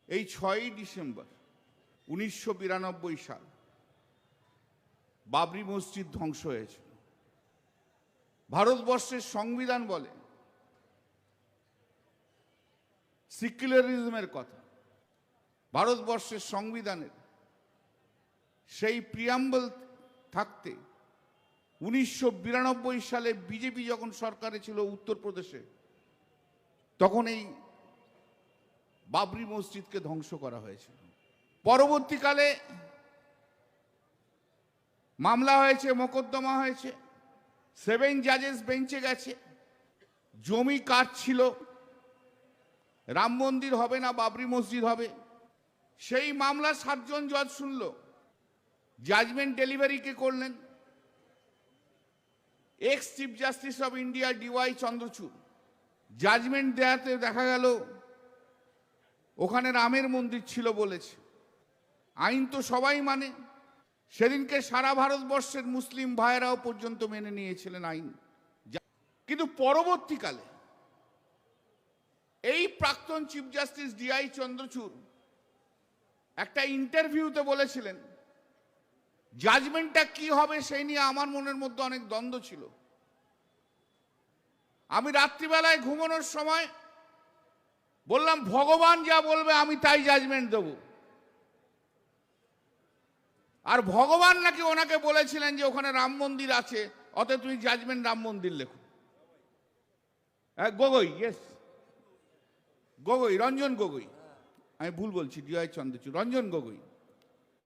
এই 6ই ডিসেম্বর 1992 সাল বাবরি মসজিদ ধ্বংস হয়েছিল। ভারতবর্ষের সংবিধান বলে সেকুলারিজমের কথা। ভারতবর্ষের সংবিধানের সেই প্রিয়াম্বল থাকতে 1992 সালে বিজেপি যখন সরকারে ছিল উত্তরপ্রদেশে, তখন এই বাবরি মসজিদকে ধ্বংস করা হয়েছিল। পরবর্তীকালে মামলা হয়েছে, মোকদ্দমা হয়েছে, 7 জাজেস বেঞ্চে গেছে। জমি কার ছিল, রাম মন্দির হবে না বাবরি মসজিদ হবে, সেই মামলা 7 জন জজ শুনল। জাজমেন্ট ডেলিভারি কে করলেন? Ex chief justice of India DY Chandrachud. জাজমেন্ট দেওয়াতে দেখা গেল ওখানে রামের মন্দির ছিল বলেছে। আইন তো সবাই মানে। সেদিনকে সারা ভারতবর্ষের মুসলিম ভাইয়েরাও পর্যন্ত মেনে নিয়েছিলেন আইন। কিন্তু পরবর্তীকালে এই প্রাক্তন চিফ জাস্টিস DY চন্দ্রচূড় একটা ইন্টারভিউতে বলেছিলেন, জাজমেন্টটা কি হবে সেই নিয়ে আমার মনের মধ্যে অনেক দ্বন্দ্ব ছিল। আমি রাত্রিবেলায় ঘুমানোর সময় বললাম, ভগবান যা বলবে আমি তাই জাজমেন্ট দেব। আর ভগবান নাকি ওনাকে বলেছিলেন যে ওখানে রাম মন্দির আছে, অতএব তুমি জাজমেন্ট রাম মন্দির লেখো। গগৈ, ইয়েস, গগৈ, রঞ্জন গগৈ, আমি ভুল বলছি, DY চন্দ্রচূড়, রঞ্জন গগৈ।